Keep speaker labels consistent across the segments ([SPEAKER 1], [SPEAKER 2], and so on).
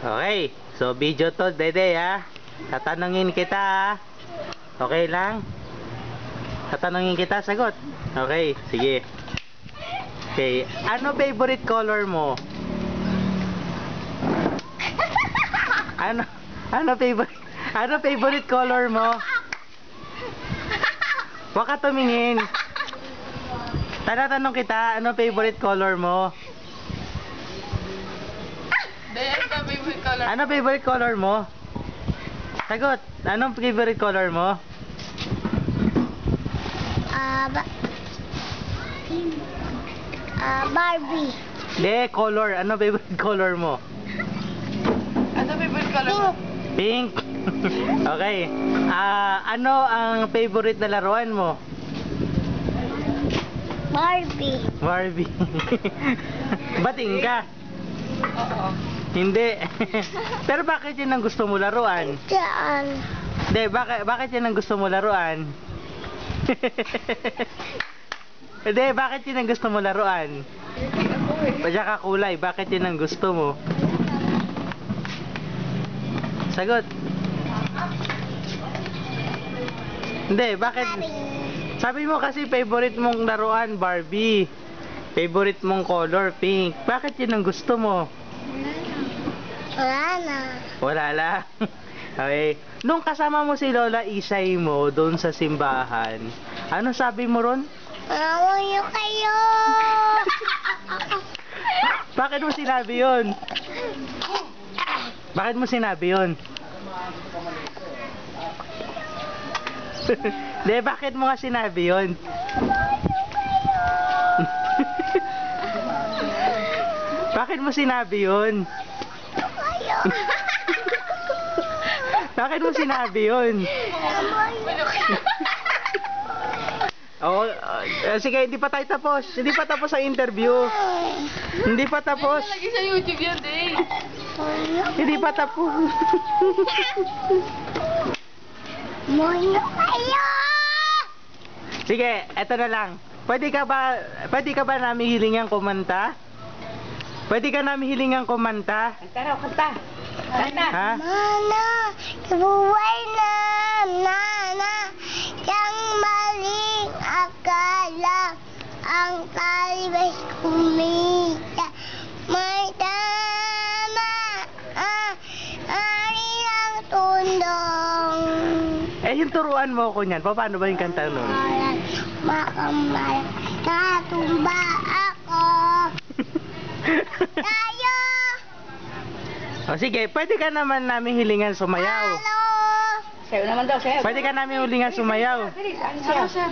[SPEAKER 1] Okay, so video to, Dede, ha? Tatanungin kita, ha? Okay lang? Tatanungin kita, sagot. Okay, sige. Okay, ano favorite color mo? Ano favorite color mo? Huwag ka tumingin. Tanatanong kita, ano favorite color mo? Ano favorite color mo? Sagot, anong favorite color mo?
[SPEAKER 2] Barbie.
[SPEAKER 1] De, color. Ano favorite color mo?
[SPEAKER 3] Ano favorite color mo?
[SPEAKER 1] Pink. Okay. Ano ang favorite na laruan mo?
[SPEAKER 2] Barbie.
[SPEAKER 1] Barbie. Bating ka?
[SPEAKER 3] Oo.
[SPEAKER 1] Hindi. Pero bakit yun ang gusto mo laruan?
[SPEAKER 2] Diyan.
[SPEAKER 1] De, bakit yun ang gusto mo laruan? Hindi, bakit yun ang gusto mo laruan? Padya ka kulay, bakit yun ang gusto mo? Sagot. Hindi, bakit? Sabi mo kasi favorite mong laruan, Barbie. Favorite mong color, pink. Bakit yun ang gusto mo?
[SPEAKER 2] Wala na.
[SPEAKER 1] Wala lang. Okay. Nung kasama mo si Lola Isay mo doon sa simbahan, ano sabi mo ron?
[SPEAKER 2] Mamuyo kayo.
[SPEAKER 1] Bakit mo sinabi yun? Bakit mo sinabi yun? De, bakit mo nga sinabi yun? Bakit mo sinabi yun? Bakit mo sinabi yun? Oo, sige, hindi pa tayo tapos. Hindi pa tapos ang interview. Hindi pa tapos.
[SPEAKER 3] Lagi sa YouTube yan, Day.
[SPEAKER 1] Hindi pa tapos.
[SPEAKER 2] Mamuyo kayo.
[SPEAKER 1] Sige, eto na lang. Pwede ka ba namin hilingan kumanta? Pwede ka namin hilingan kumanta?
[SPEAKER 3] Kanta raw, kanta. Kanta.
[SPEAKER 1] Ha?
[SPEAKER 2] Mana, buhay na, nana, yang maling akala, ang talibay kumita, may tama, ari ang tundong.
[SPEAKER 1] Eh, yung turuan mo ko niyan. Paano ba yung kanta nun?
[SPEAKER 2] Malan, makamal, natumba ako. Tayo!
[SPEAKER 1] O sige, pwede ka naman namin hilingan sumayaw.
[SPEAKER 2] Halo!
[SPEAKER 3] Sayo naman daw, sayo.
[SPEAKER 1] Pwede ka namin hilingan sumayaw.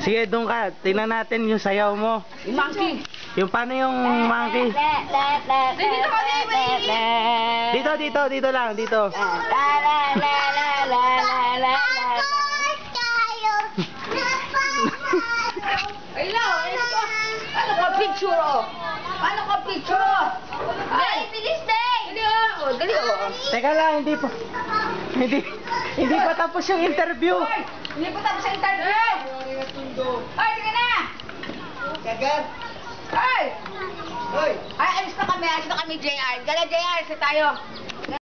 [SPEAKER 1] Sige, doon ka. Tingnan natin yung sayaw mo.
[SPEAKER 3] Yung monkey.
[SPEAKER 1] Yung paano yung monkey?
[SPEAKER 3] Dito ka, Day.
[SPEAKER 1] Dito lang, dito.
[SPEAKER 2] Bakit tayo?
[SPEAKER 3] Ay, lao. Paano ka picture, oh? Paano ka picture, oh?
[SPEAKER 2] Ay, bilis, Day!
[SPEAKER 3] Dali, oh. Dali, oh.
[SPEAKER 1] Teka lang, hindi pa tapos yung interview.
[SPEAKER 3] Ay, hindi po tapos sa interview. Ay, sige na. Ay! Ay, alis na kami, JR. Gala, JR, sa tayo.